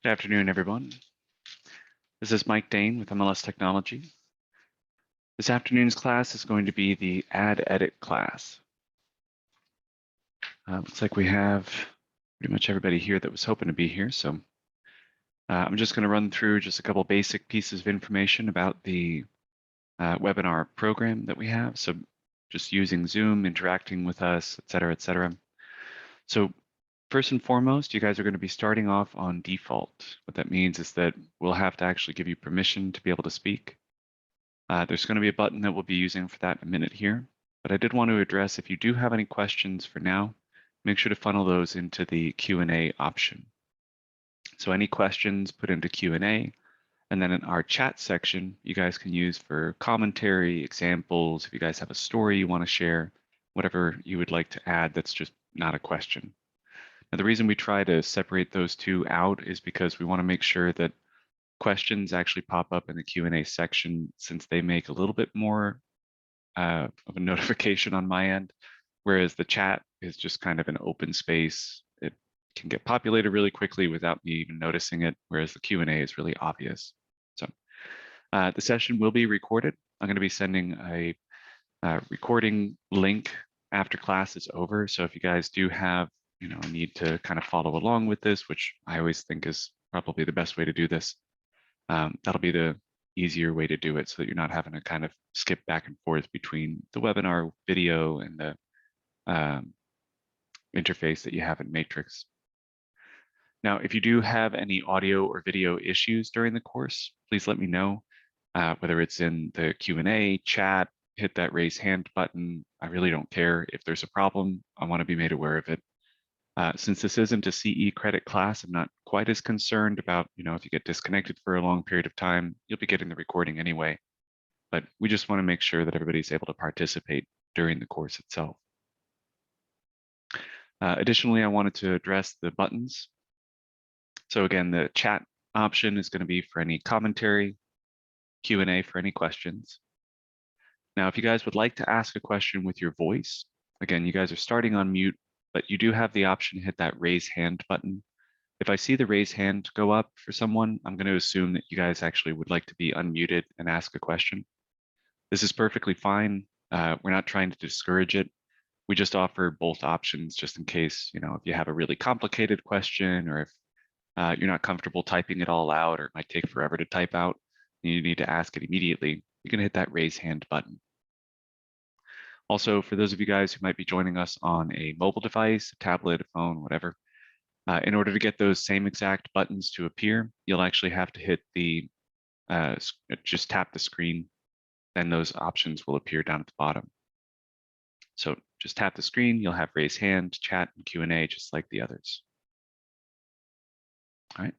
Good afternoon, everyone. This is Mike Dane with MLS Technology. This afternoon's class is going to be the Add Edit class. Looks like we have pretty much everybody here that was hoping to be here, so I'm just going to run through just a couple basic pieces of information about the webinar program that we have. So just using Zoom, interacting with us, et cetera, et cetera. So first and foremost, you guys are going to be starting off on default. What that means is that we'll have to actually give you permission to be able to speak. There's going to be a button that we'll be using for that in a minute here, but I did want to address if you do have any questions for now, make sure to funnel those into the Q&A option. So any questions put into Q&A, and then in our chat section, you guys can use for commentary, examples, if you guys have a story you want to share, whatever you would like to add that's just not a question. Now, the reason we try to separate those two out is because we want to make sure that questions actually pop up in the Q&A section, since they make a little bit more of a notification on my end, whereas the chat is just kind of an open space. It can get populated really quickly without me even noticing it, whereas the Q&A is really obvious. So the session will be recorded. I'm going to be sending a recording link after class is over. So if you guys do have a need to kind of follow along with this, which I always think is probably the best way to do this, that'll be the easier way to do it, so that you're not having to kind of skip back and forth between the webinar video and the interface that you have in Matrix. Now, if you do have any audio or video issues during the course, please let me know, whether it's in the Q&A, chat, hit that raise hand button. I really don't care. If there's a problem, I want to be made aware of it. Since this isn't a CE credit class, I'm not quite as concerned about, if you get disconnected for a long period of time, you'll be getting the recording anyway. But we just want to make sure that everybody's able to participate during the course itself. Additionally, I wanted to address the buttons. So again, the chat option is going to be for any commentary, Q&A for any questions. Now, if you guys would like to ask a question with your voice, again, you guys are starting on mute, but you do have the option to hit that raise hand button. If I see the raise hand go up for someone, I'm going to assume that you guys actually would like to be unmuted and ask a question. This is perfectly fine. We're not trying to discourage it. We just offer both options just in case, if you have a really complicated question, or if you're not comfortable typing it all out, or it might take forever to type out, and you need to ask it immediately, you can hit that raise hand button. Also, for those of you guys who might be joining us on a mobile device, a tablet, a phone, whatever, in order to get those same exact buttons to appear, you'll actually have to hit the, just tap the screen, then those options will appear down at the bottom. So just tap the screen, you'll have raise hand, chat, and Q&A just like the others. All right.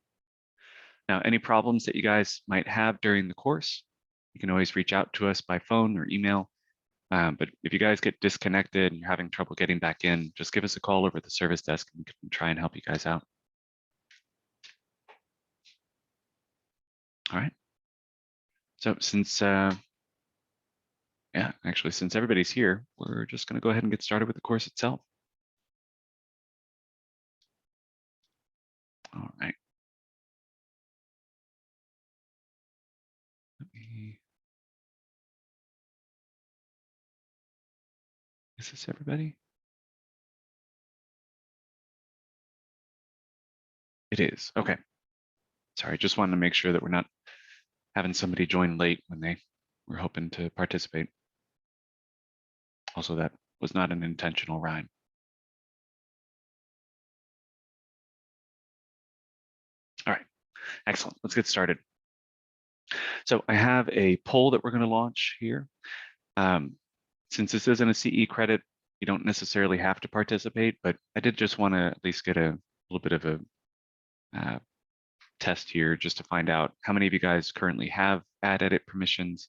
Now, any problems that you guys might have during the course, you can always reach out to us by phone or email. But if you guys get disconnected and you're having trouble getting back in, just give us a call over at the service desk and we can try and help you guys out. All right. So since, since everybody's here, we're just going to go ahead and get started with the course itself. All right. Is this everybody? It is. Okay. Sorry, just wanted to make sure that we're not having somebody join late when they were hoping to participate. Also, that was not an intentional rhyme. All right, excellent. Let's get started. So I have a poll that we're going to launch here. Since this isn't a CE credit, you don't necessarily have to participate, but I did just want to at least get a little bit of a test here just to find out how many of you guys currently have add edit permissions.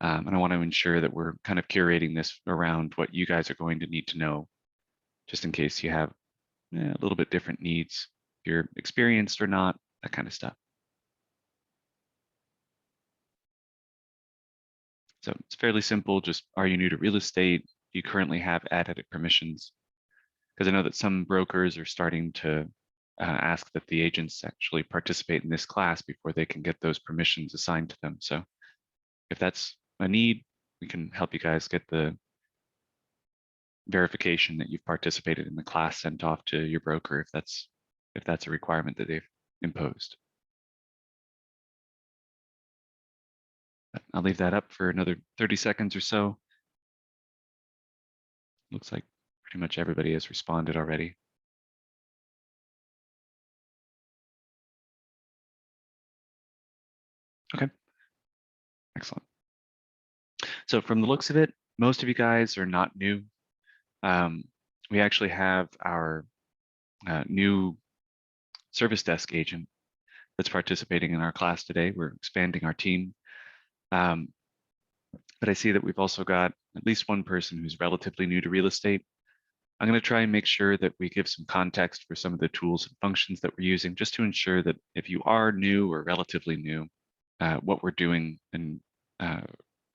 And I want to ensure that we're kind of curating this around what you guys are going to need to know, just in case you have a little bit different needs, if you're experienced or not, that kind of stuff. So it's fairly simple. Just, are you new to real estate? Do you currently have add edit permissions? Because I know that some brokers are starting to ask that the agents actually participate in this class before they can get those permissions assigned to them. So if that's a need, we can help you guys get the verification that you've participated in the class sent off to your broker if that's a requirement that they've imposed. But I'll leave that up for another 30 seconds or so. Looks like pretty much everybody has responded already. Okay, excellent. So from the looks of it, most of you guys are not new. We actually have our new service desk agent that's participating in our class today. We're expanding our team. But I see that we've also got at least one person who's relatively new to real estate. I'm going to try and make sure that we give some context for some of the tools and functions that we're using, just to ensure that if you are new or relatively new, what we're doing and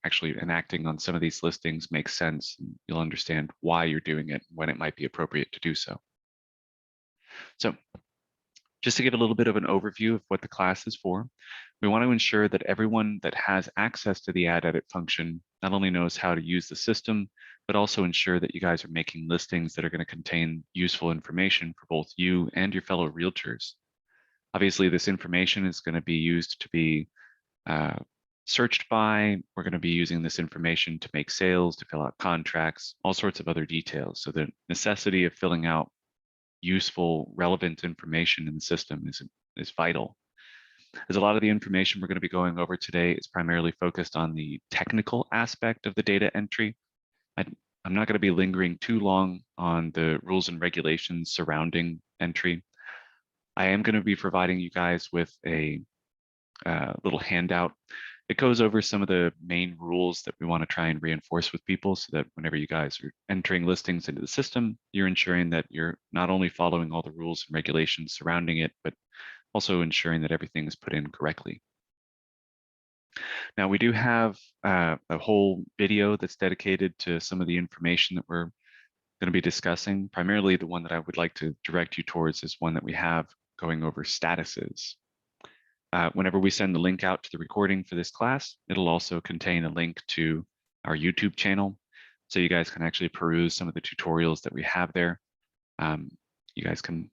actually enacting on some of these listings makes sense, and you'll understand why you're doing it, when it might be appropriate to do so. So just to give a little bit of an overview of what the class is for, we want to ensure that everyone that has access to the add edit function not only knows how to use the system, but also ensure that you guys are making listings that are going to contain useful information for both you and your fellow realtors. Obviously, this information is going to be used to be searched by. We're going to be using this information to make sales, to fill out contracts, all sorts of other details. So the necessity of filling out useful, relevant information in the system is vital. As a lot of the information we're going to be going over today is primarily focused on the technical aspect of the data entry. I'm not going to be lingering too long on the rules and regulations surrounding entry. I am going to be providing you guys with a little handout. It goes over some of the main rules that we want to try and reinforce with people, so that whenever you guys are entering listings into the system, you're ensuring that you're not only following all the rules and regulations surrounding it, but also ensuring that everything is put in correctly. Now, we do have a whole video that's dedicated to some of the information that we're going to be discussing. Primarily, the one that I would like to direct you towards is one that we have going over statuses. Whenever we send the link out to the recording for this class, it'll also contain a link to our YouTube channel, so you guys can actually peruse some of the tutorials that we have there. You guys can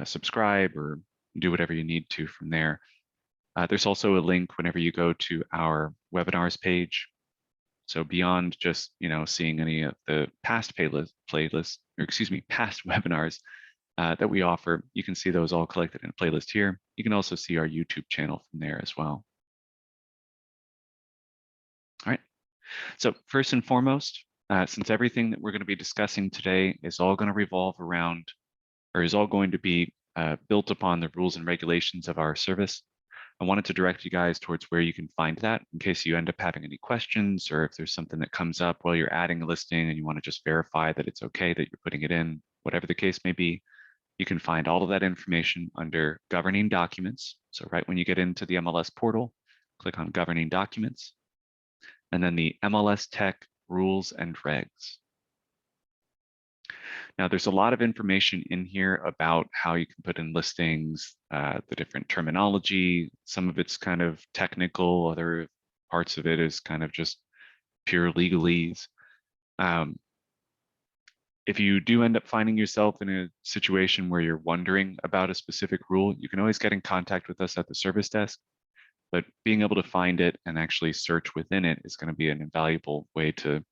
subscribe or do whatever you need to from there. There's also a link whenever you go to our webinars page. So beyond just seeing any of the past playlists, or excuse me, past webinars that we offer, you can see those all collected in a playlist here. You can also see our YouTube channel from there as well. All right. So first and foremost, since everything that we're going to be discussing today is all going to revolve around, or is all going to be built upon the rules and regulations of our service, I wanted to direct you guys towards where you can find that in case you end up having any questions, or if there's something that comes up while you're adding a listing and you want to just verify that it's okay that you're putting it in, whatever the case may be. You can find all of that information under Governing Documents. So right when you get into the MLS portal, click on Governing Documents, and then the MLS Tech Rules and Regs. Now, there's a lot of information in here about how you can put in listings, the different terminology. Some of it's kind of technical, other parts of it is kind of just pure legalese. If you do end up finding yourself in a situation where you're wondering about a specific rule, you can always get in contact with us at the service desk, but being able to find it and actually search within it is going to be an invaluable way to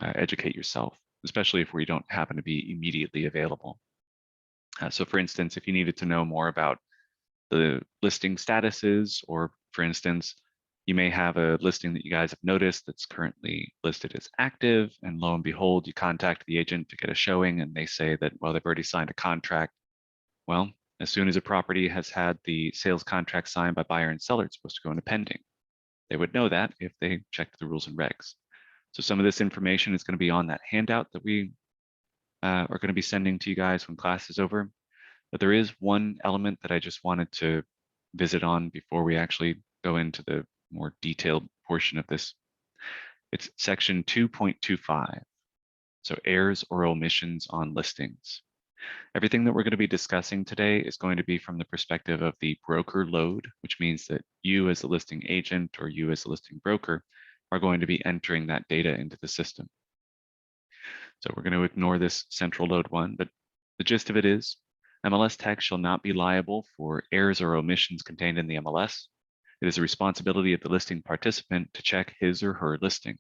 educate yourself, especially if we don't happen to be immediately available. So for instance, if you needed to know more about the listing statuses, or for instance, you may have a listing that you guys have noticed that's currently listed as active, and lo and behold, you contact the agent to get a showing, and they say that, well, they've already signed a contract. Well, as soon as a property has had the sales contract signed by buyer and seller, it's supposed to go into pending. They would know that if they checked the rules and regs. So some of this information is going to be on that handout that we are going to be sending to you guys when class is over. But there is one element that I just wanted to visit on before we actually go into the more detailed portion of this. It's section 2.25. So errors or omissions on listings. Everything that we're going to be discussing today is going to be from the perspective of the broker load, which means that you as a listing agent or you as a listing broker are going to be entering that data into the system. So we're going to ignore this central load one, but the gist of it is MLS Tech shall not be liable for errors or omissions contained in the MLS. It is the responsibility of the listing participant to check his or her listing.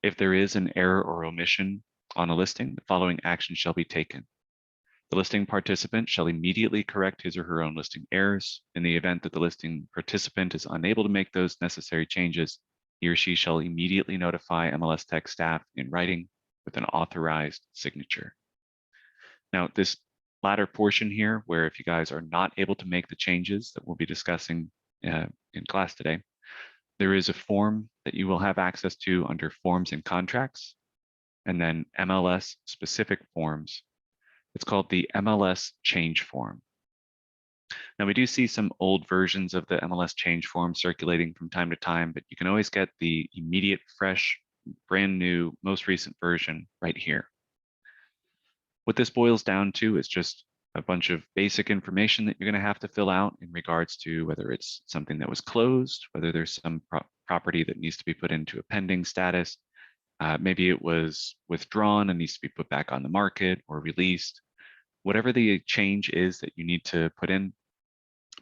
If there is an error or omission on a listing, the following action shall be taken. The listing participant shall immediately correct his or her own listing errors. In the event that the listing participant is unable to make those necessary changes, he or she shall immediately notify MLS Tech staff in writing with an authorized signature. Now, this latter portion here, where if you guys are not able to make the changes that we'll be discussing in class today, there is a form that you will have access to under Forms and Contracts, and then MLS specific forms. It's called the MLS change form. Now, we do see some old versions of the MLS change form circulating from time to time, but you can always get the immediate, fresh, brand new, most recent version right here. What this boils down to is just a bunch of basic information that you're going to have to fill out in regards to whether it's something that was closed, whether there's some property that needs to be put into a pending status, maybe it was withdrawn and needs to be put back on the market or released. Whatever the change is that you need to put in,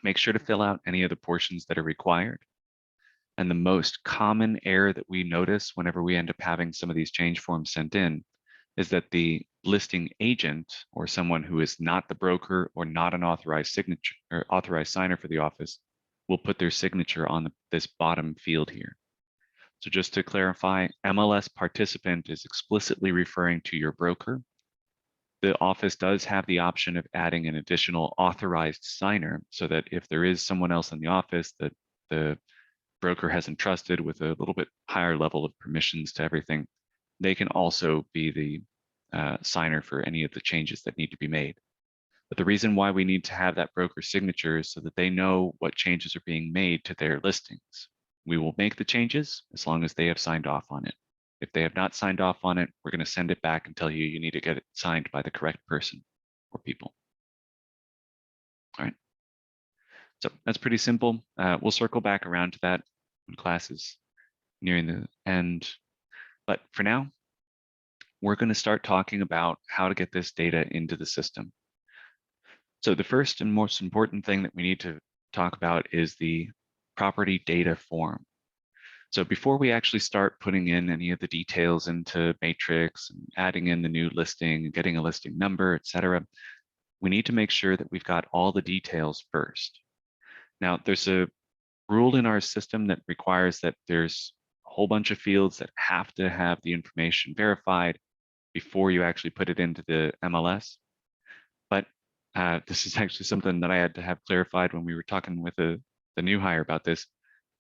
make sure to fill out any of the portions that are required. And the most common error that we notice whenever we end up having some of these change forms sent in is that the listing agent or someone who is not the broker or not an authorized signature or authorized signer for the office will put their signature on this bottom field here. So just to clarify, MLS participant is explicitly referring to your broker. The office does have the option of adding an additional authorized signer so that if there is someone else in the office that the broker has entrusted with a little bit higher level of permissions to everything, they can also be the signer for any of the changes that need to be made. But the reason why we need to have that broker signature is so that they know what changes are being made to their listings. We will make the changes as long as they have signed off on it. If they have not signed off on it, we're going to send it back and tell you you need to get it signed by the correct person or people. All right. So that's pretty simple. We'll circle back around to that when class is nearing the end. But for now, we're going to start talking about how to get this data into the system. So the first and most important thing that we need to talk about is the property data form. So before we actually start putting in any of the details into Matrix and adding in the new listing, getting a listing number, etc., we need to make sure that we've got all the details first. Now, there's a rule in our system that requires that there's a whole bunch of fields that have to have the information verified before you actually put it into the MLS. But this is actually something that I had to have clarified when we were talking with the new hire about this.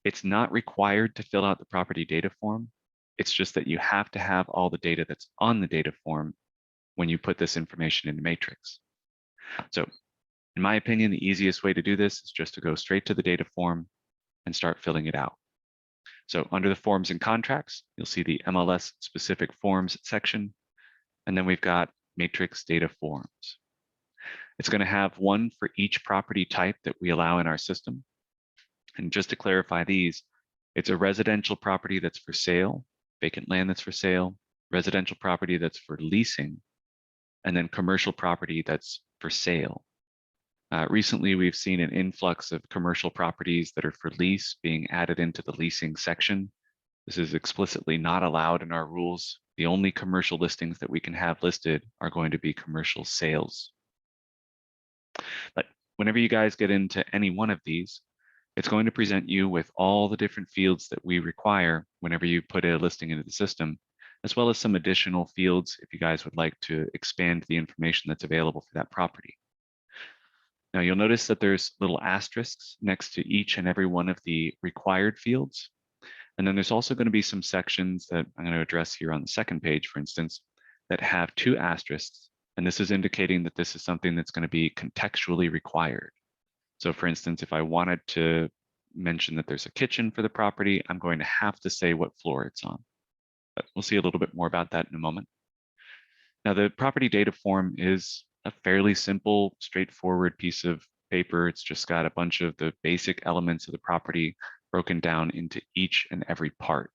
It's not required to fill out the property data form. It's just that you have to have all the data that's on the data form when you put this information into Matrix. So in my opinion, the easiest way to do this is just to go straight to the data form and start filling it out. So under the Forms and Contracts, you'll see the MLS specific forms section. And then we've got Matrix data forms. It's going to have one for each property type that we allow in our system. And just to clarify these, it's a residential property that's for sale, vacant land that's for sale, residential property that's for leasing, and then commercial property that's for sale. Recently, we've seen an influx of commercial properties that are for lease being added into the leasing section. This is explicitly not allowed in our rules. The only commercial listings that we can have listed are going to be commercial sales. But whenever you guys get into any one of these, it's going to present you with all the different fields that we require whenever you put a listing into the system, as well as some additional fields if you guys would like to expand the information that's available for that property. Now you'll notice that there's little asterisks next to each and every one of the required fields. And then there's also going to be some sections that I'm going to address here on the second page, for instance, that have 2 asterisks. And this is indicating that this is something that's going to be contextually required. So for instance, if I wanted to mention that there's a kitchen for the property, I'm going to have to say what floor it's on. But we'll see a little bit more about that in a moment. Now, the property data form is a fairly simple, straightforward piece of paper. It's just got a bunch of the basic elements of the property broken down into each and every part.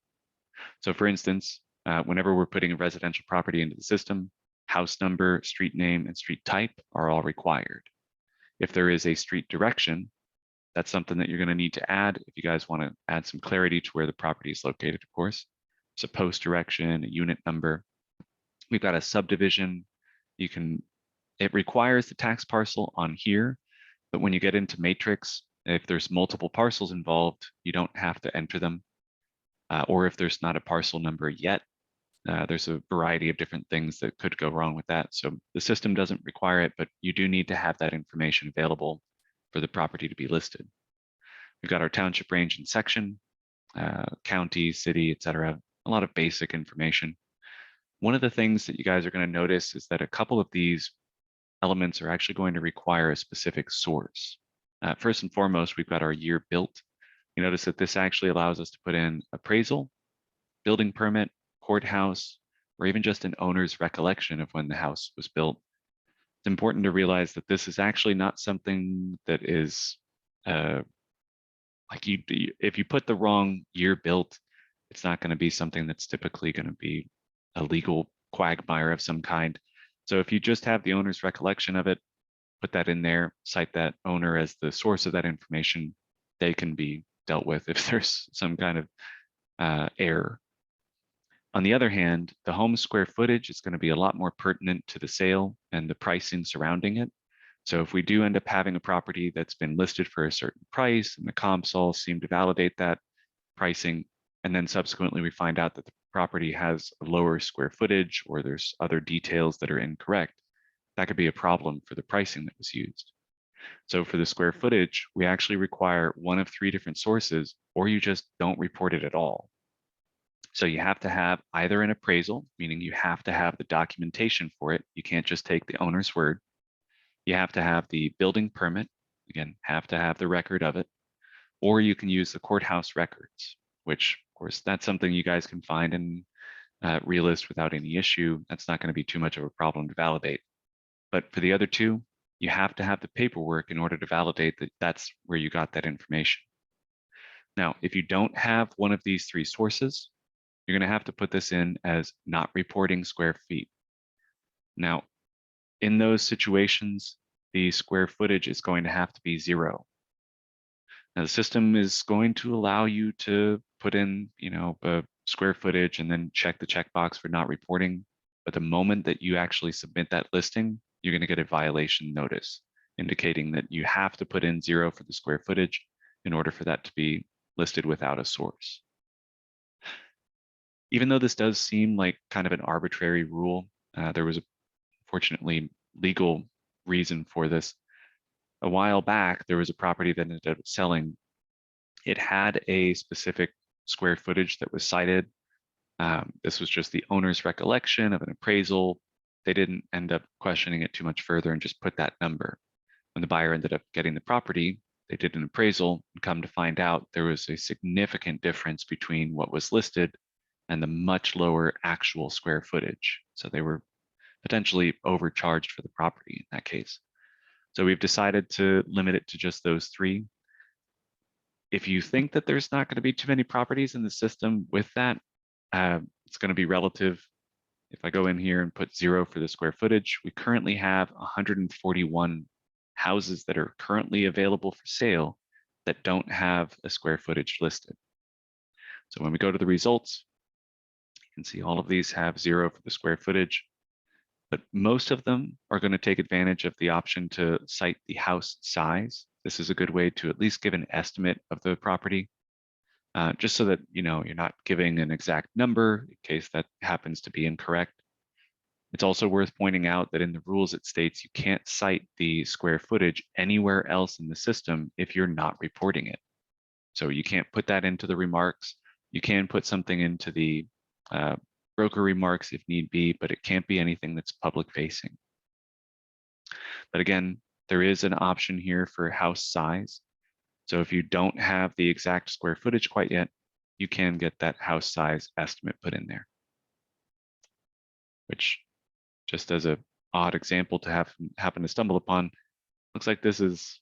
So for instance, whenever we're putting a residential property into the system, house number, street name, and street type are all required. If there is a street direction, that's something that you're going to need to add if you guys want to add some clarity to where the property is located, of course. It's a post direction, a unit number. We've got a subdivision. It requires the tax parcel on here, but when you get into matrix, if there's multiple parcels involved, you don't have to enter them. Or if there's not a parcel number yet, there's a variety of different things that could go wrong with that. So the system doesn't require it, but you do need to have that information available for the property to be listed. We've got our township range and section, county, city, etc. A lot of basic information. One of the things that you guys are going to notice is that a couple of these elements are actually going to require a specific source. First and foremost, we've got our year built. You notice that this actually allows us to put in appraisal, building permit, courthouse, or even just an owner's recollection of when the house was built. It's important to realize that this is actually not something that is if you put the wrong year built, it's not going to be something that's typically going to be a legal quagmire of some kind. So if you just have the owner's recollection of it, put that in there, cite that owner as the source of that information, they can be dealt with if there's some kind of error. On the other hand, the home square footage is going to be a lot more pertinent to the sale and the pricing surrounding it. So if we do end up having a property that's been listed for a certain price and the comps all seem to validate that pricing, and then subsequently we find out that the property has a lower square footage or there's other details that are incorrect, that could be a problem for the pricing that was used. So for the square footage, we actually require one of 3 different sources, or you just don't report it at all. So you have to have either an appraisal, meaning you have to have the documentation for it. You can't just take the owner's word. You have to have the building permit, again, have to have the record of it, or you can use the courthouse records, which of course, that's something you guys can find in Realist without any issue. That's not going to be too much of a problem to validate. But for the other 2, you have to have the paperwork in order to validate that that's where you got that information. Now, if you don't have one of these 3 sources, you're going to have to put this in as not reporting square feet. Now, in those situations, the square footage is going to have to be 0. Now, the system is going to allow you to put in, a square footage and then check the checkbox for not reporting. But the moment that you actually submit that listing, you're going to get a violation notice indicating that you have to put in 0 for the square footage in order for that to be listed without a source. Even though this does seem like kind of an arbitrary rule, there was a fortunately legal reason for this. A while back, there was a property that ended up selling. It had a specific square footage that was cited. This was just the owner's recollection of an appraisal. They didn't end up questioning it too much further and just put that number. When the buyer ended up getting the property, they did an appraisal and come to find out there was a significant difference between what was listed and the much lower actual square footage. So they were potentially overcharged for the property in that case. So we've decided to limit it to just those 3. If you think that there's not going to be too many properties in the system with that, it's going to be relative. if I go in here and put 0 for the square footage, we currently have 141 houses that are currently available for sale that don't have a square footage listed. So when we go to the results, you can see all of these have 0 for the square footage, but most of them are going to take advantage of the option to cite the house size. This is a good way to at least give an estimate of the property, just so that you're not giving an exact number in case that happens to be incorrect. It's also worth pointing out that in the rules it states you can't cite the square footage anywhere else in the system if you're not reporting it. So you can't put that into the remarks. You can put something into the broker remarks if need be, but it can't be anything that's public facing. But again, there is an option here for house size. So if you don't have the exact square footage quite yet, you can get that house size estimate put in there, which, just as an odd example to happen to stumble upon, looks like this is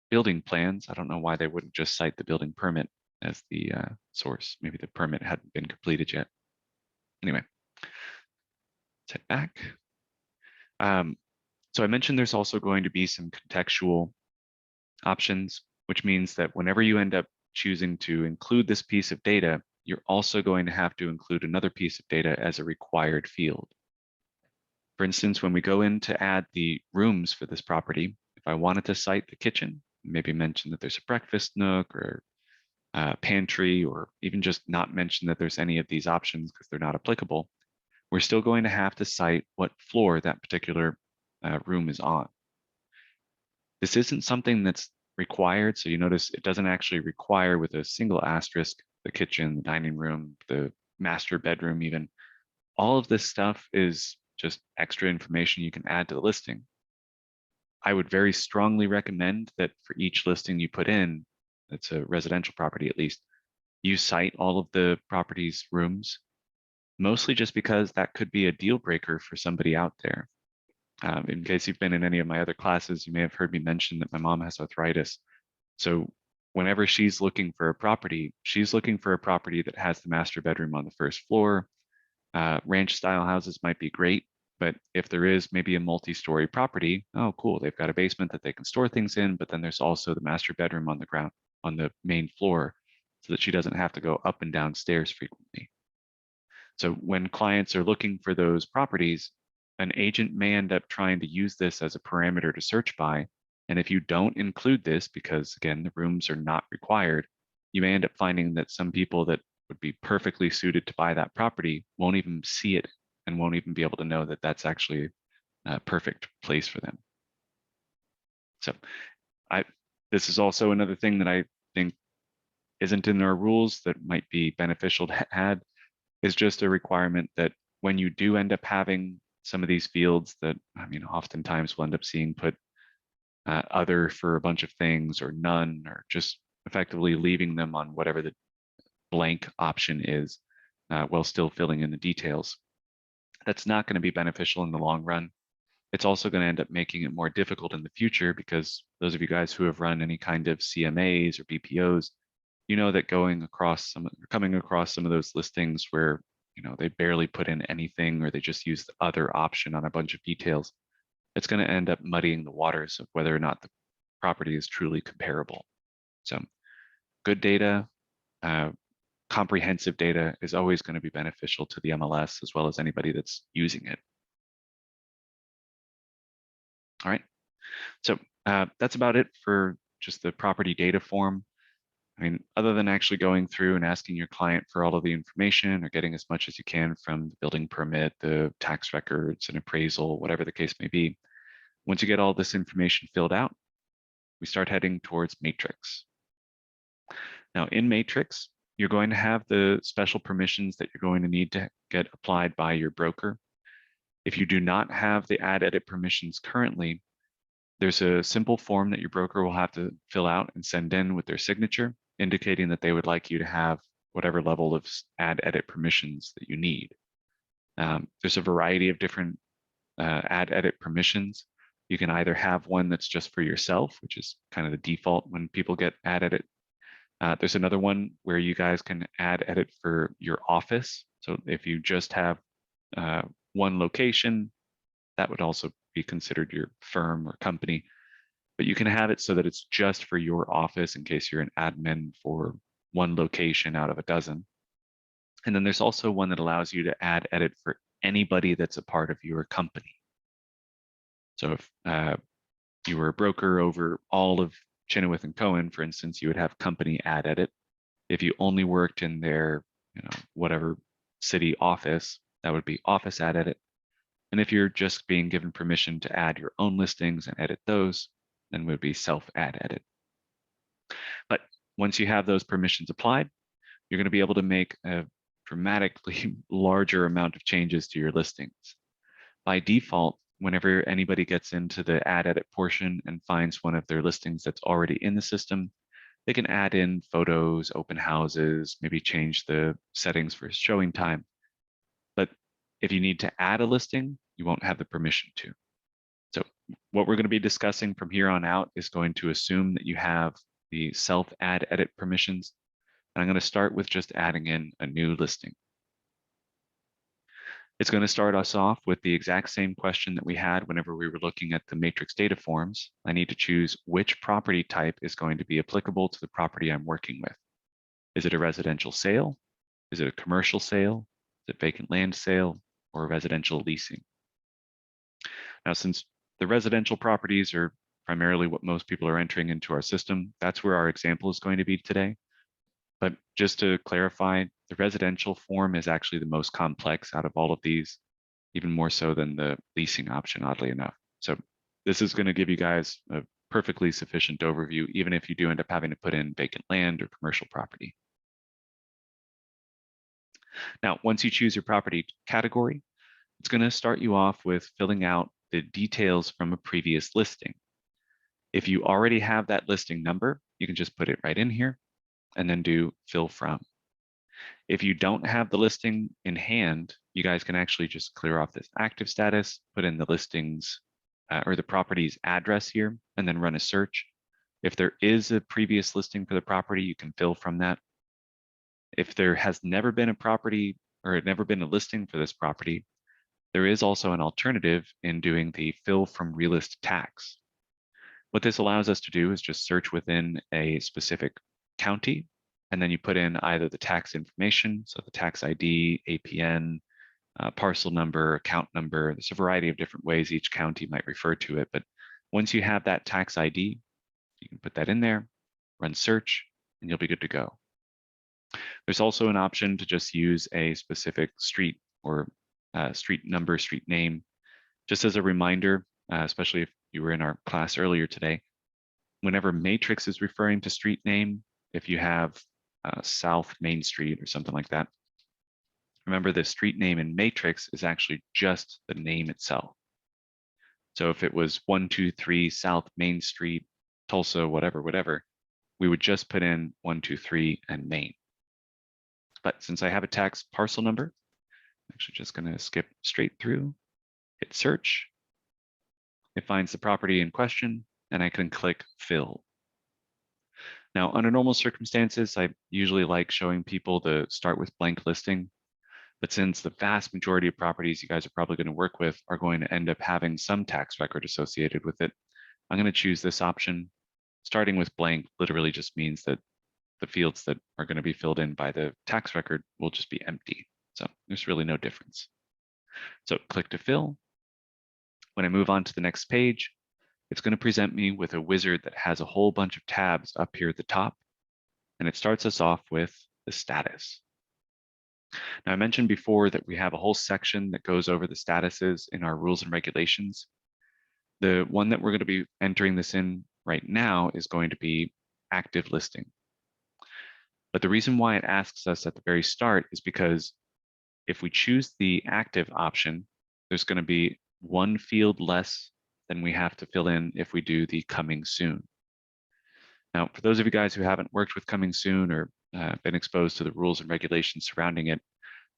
building plans. I don't know why they wouldn't just cite the building permit as the source. Maybe the permit hadn't been completed yet. Anyway, let's head back. So I mentioned there's also going to be some contextual options, which means that whenever you end up choosing to include this piece of data, you're also going to have to include another piece of data as a required field. For instance, when we go in to add the rooms for this property, if I wanted to cite the kitchen, maybe mention that there's a breakfast nook or pantry, or even just not mention that there's any of these options because they're not applicable, we're still going to have to cite what floor that particular room is on. This isn't something that's required, so you notice it doesn't actually require with a single asterisk the kitchen, the dining room, the master bedroom even. All of this stuff is just extra information you can add to the listing. I would very strongly recommend that for each listing you put in, that's a residential property at least, you cite all of the property's rooms, mostly just because that could be a deal breaker for somebody out there. In case you've been in any of my other classes, you may have heard me mention that my mom has arthritis. So whenever she's looking for a property, she's looking for a property that has the master bedroom on the first floor. Ranch style houses might be great, but if there is maybe a multi-story property, oh, cool, they've got a basement that they can store things in, but then there's also the master bedroom on the ground, on the main floor, so that she doesn't have to go up and down stairs frequently. So when clients are looking for those properties, an agent may end up trying to use this as a parameter to search by. And if you don't include this, because again, the rooms are not required, you may end up finding that some people that would be perfectly suited to buy that property won't even see it and won't even be able to know that that's actually a perfect place for them. So this is also another thing that I think isn't in our rules that might be beneficial to add, is just a requirement that when you do end up having some of these fields that, oftentimes we'll end up seeing put other for a bunch of things, or none, or just effectively leaving them on whatever the blank option is while still filling in the details. That's not going to be beneficial in the long run. It's also going to end up making it more difficult in the future, because those of you guys who have run any kind of CMAs or BPOs, you know that coming across some of those listings where they barely put in anything, or they just use the other option on a bunch of details, it's going to end up muddying the waters of whether or not the property is truly comparable. So good data, comprehensive data is always going to be beneficial to the MLS as well as anybody that's using it. All right, so that's about it for just the property data form. Other than actually going through and asking your client for all of the information, or getting as much as you can from the building permit, the tax records, an appraisal, whatever the case may be, once you get all this information filled out, we start heading towards Matrix. Now in Matrix, you're going to have the special permissions that you're going to need to get applied by your broker. If you do not have the add edit permissions currently, there's a simple form that your broker will have to fill out and send in with their signature, indicating that they would like you to have whatever level of add edit permissions that you need. There's a variety of different add edit permissions. You can either have one that's just for yourself, which is kind of the default when people get add edit. There's another one where you guys can add edit for your office. So if you just have one location, that would also be considered your firm or company. But you can have it so that it's just for your office in case you're an admin for one location out of a dozen. And then there's also one that allows you to add edit for anybody that's a part of your company. So if you were a broker over all of Chenoweth and Cohen, for instance, you would have company add edit. If you only worked in their, whatever city office, that would be office add edit. And if you're just being given permission to add your own listings and edit those, then it would be self add edit. But once you have those permissions applied, you're going to be able to make a dramatically larger amount of changes to your listings. By default, whenever anybody gets into the add edit portion and finds one of their listings that's already in the system, they can add in photos, open houses, maybe change the settings for showing time. But if you need to add a listing, you won't have the permission to. So what we're going to be discussing from here on out is going to assume that you have the self add edit permissions. And I'm going to start with just adding in a new listing. It's going to start us off with the exact same question that we had whenever we were looking at the matrix data forms. I need to choose which property type is going to be applicable to the property I'm working with. Is it a residential sale? Is it a commercial sale? Is it vacant land sale or residential leasing? Now, since the residential properties are primarily what most people are entering into our system, that's where our example is going to be today. But just to clarify, the residential form is actually the most complex out of all of these, even more so than the leasing option, oddly enough. So this is going to give you guys a perfectly sufficient overview, even if you do end up having to put in vacant land or commercial property. Now, once you choose your property category, it's going to start you off with filling out the details from a previous listing. If you already have that listing number, you can just put it right in here and then do fill from. If you don't have the listing in hand, you guys can actually just clear off this active status, put in the listings or the property's address here, and then run a search. If there is a previous listing for the property, you can fill from that. If there has never been a property or never been a listing for this property, there is also an alternative in doing the fill from relist tax. What this allows us to do is just search within a specific county, and then you put in either the tax information, so the tax ID, APN, parcel number, account number. There's a variety of different ways each county might refer to it, but once you have that tax ID, you can put that in there, run search, and you'll be good to go. There's also an option to just use a specific street or street number, street name. Just as a reminder, especially if you were in our class earlier today, whenever matrix is referring to street name, if you have South Main Street or something like that, remember the street name in matrix is actually just the name itself. So if it was 123 South Main Street, Tulsa, whatever, we would just put in 123 and Main. But since I have a tax parcel number, I'm actually just going to skip straight through, hit search. It finds the property in question, and I can click fill. Now, under normal circumstances, I usually like showing people the start with blank listing. But since the vast majority of properties you guys are probably going to work with are going to end up having some tax record associated with it, I'm going to choose this option. Starting with blank literally just means that the fields that are going to be filled in by the tax record will just be empty. So there's really no difference. So click to fill. When I move on to the next page, it's going to present me with a wizard that has a whole bunch of tabs up here at the top. And it starts us off with the status. Now, I mentioned before that we have a whole section that goes over the statuses in our rules and regulations. The one that we're going to be entering this in right now is going to be active listing. But the reason why it asks us at the very start is because if we choose the active option, there's going to be one field less than we have to fill in if we do the coming soon. Now, for those of you guys who haven't worked with coming soon or been exposed to the rules and regulations surrounding it,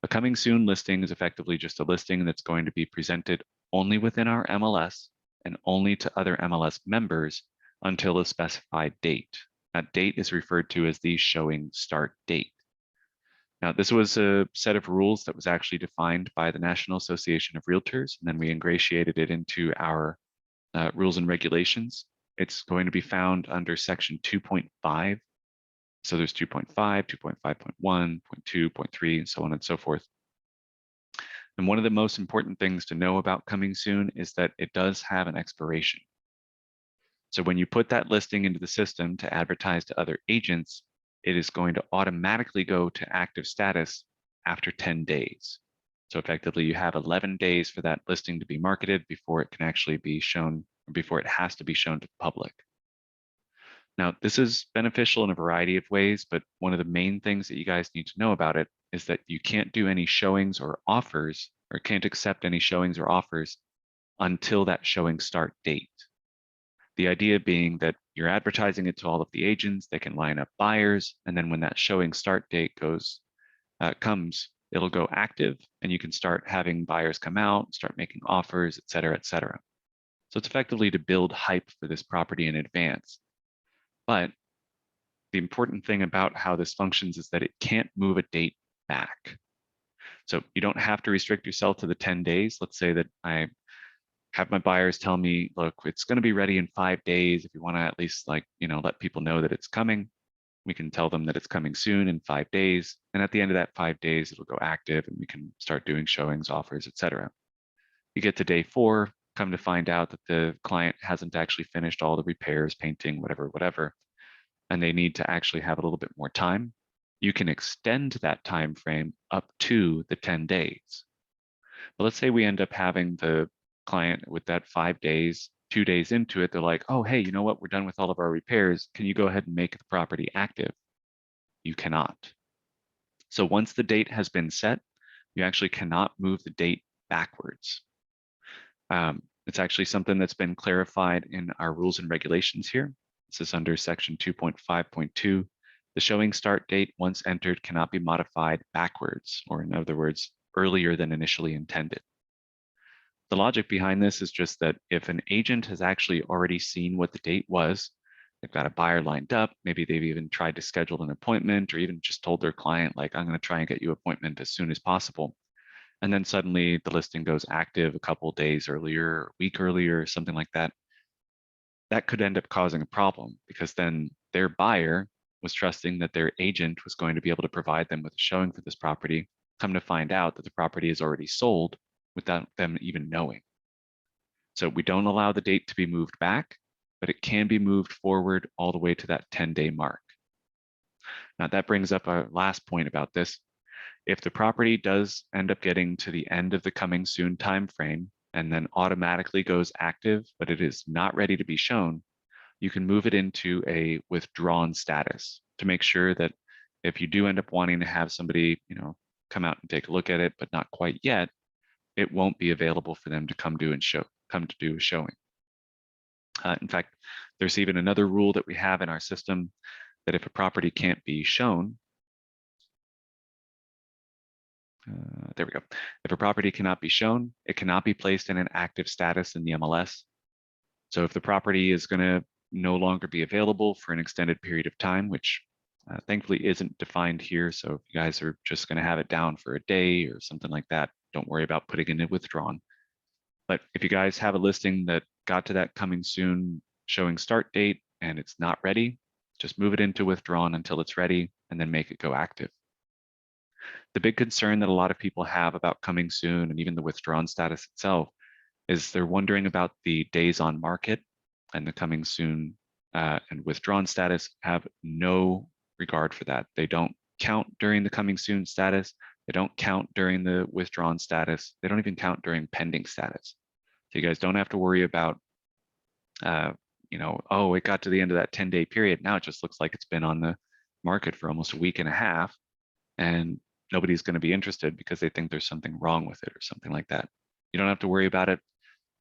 a coming soon listing is effectively just a listing that's going to be presented only within our MLS and only to other MLS members until a specified date. That date is referred to as the showing start date. Now, this was a set of rules that was actually defined by the National Association of Realtors, and then we ingratiated it into our rules and regulations. It's going to be found under section 2.5. So there's 2.5, 2.5.1, 0.2, 0.3, and so on and so forth. And one of the most important things to know about coming soon is that it does have an expiration. So when you put that listing into the system to advertise to other agents, it is going to automatically go to active status after 10 days. So effectively, you have 11 days for that listing to be marketed before it can actually be shown, or before it has to be shown to the public. Now, this is beneficial in a variety of ways, but one of the main things that you guys need to know about it is that you can't do any showings or offers, or can't accept any showings or offers until that showing start date. The idea being that you're advertising it to all of the agents, they can line up buyers, and then when that showing start date comes, it'll go active, and you can start having buyers come out, start making offers, et cetera, et cetera. So it's effectively to build hype for this property in advance. But the important thing about how this functions is that it can't move a date back. So you don't have to restrict yourself to the 10 days. Let's say that I have my buyers tell me, look, it's going to be ready in 5 days. If you want to at least let people know that it's coming, we can tell them that it's coming soon in 5 days. And at the end of that 5 days, it'll go active and we can start doing showings, offers, et cetera. You get to day 4, come to find out that the client hasn't actually finished all the repairs, painting, whatever, and they need to actually have a little bit more time. You can extend that time frame up to the 10 days. But let's say we end up having the client with that 5 days, 2 days into it, they're like, oh, hey, you know what? We're done with all of our repairs. Can you go ahead and make the property active? You cannot. So once the date has been set, you actually cannot move the date backwards. It's actually something that's been clarified in our rules and regulations here. This is under section 2.5.2. The showing start date, once entered, cannot be modified backwards, or in other words, earlier than initially intended. The logic behind this is just that if an agent has actually already seen what the date was, they've got a buyer lined up, maybe they've even tried to schedule an appointment or even just told their client, like, I'm going to try and get you an appointment as soon as possible. And then suddenly the listing goes active a couple of days earlier, a week earlier, something like that. That could end up causing a problem because then their buyer was trusting that their agent was going to be able to provide them with a showing for this property, come to find out that the property is already sold without them even knowing. So we don't allow the date to be moved back, but it can be moved forward all the way to that 10-day mark. Now that brings up our last point about this. If the property does end up getting to the end of the coming soon timeframe and then automatically goes active, but it is not ready to be shown, you can move it into a withdrawn status to make sure that if you do end up wanting to have somebody, come out and take a look at it, but not quite yet, it won't be available for them to come to do a showing. In fact, there's even another rule that we have in our system that if a property can't be shown, there we go. If a property cannot be shown, it cannot be placed in an active status in the MLS. So if the property is going to no longer be available for an extended period of time, which thankfully isn't defined here. So if you guys are just going to have it down for a day or something like that, don't worry about putting it in withdrawn. But if you guys have a listing that got to that coming soon showing start date and it's not ready, just move it into withdrawn until it's ready and then make it go active. The big concern that a lot of people have about coming soon and even the withdrawn status itself is they're wondering about the days on market, and the coming soon and withdrawn status have no regard for that. They don't count during the coming soon status. They don't count during the withdrawn status. They don't even count during pending status. So you guys don't have to worry about, oh, it got to the end of that 10-day period. Now it just looks like it's been on the market for almost a week and a half, and nobody's going to be interested because they think there's something wrong with it or something like that. You don't have to worry about it.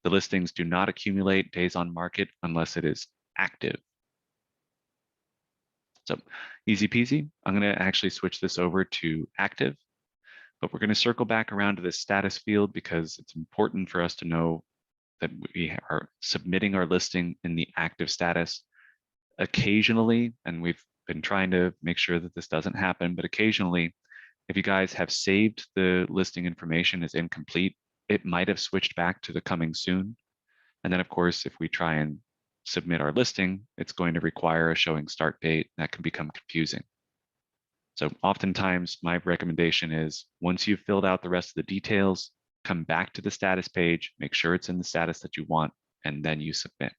The listings do not accumulate days on market unless it is active. So easy peasy. I'm going to actually switch this over to active, but we're going to circle back around to this status field because it's important for us to know that we are submitting our listing in the active status. Occasionally, and we've been trying to make sure that this doesn't happen, but occasionally If you guys have saved the listing information as incomplete, it might have switched back to the coming soon. And then of course, if we try and submit our listing, it's going to require a showing start date. That can become confusing. So oftentimes my recommendation is once you've filled out the rest of the details, come back to the status page, make sure it's in the status that you want, and then you submit.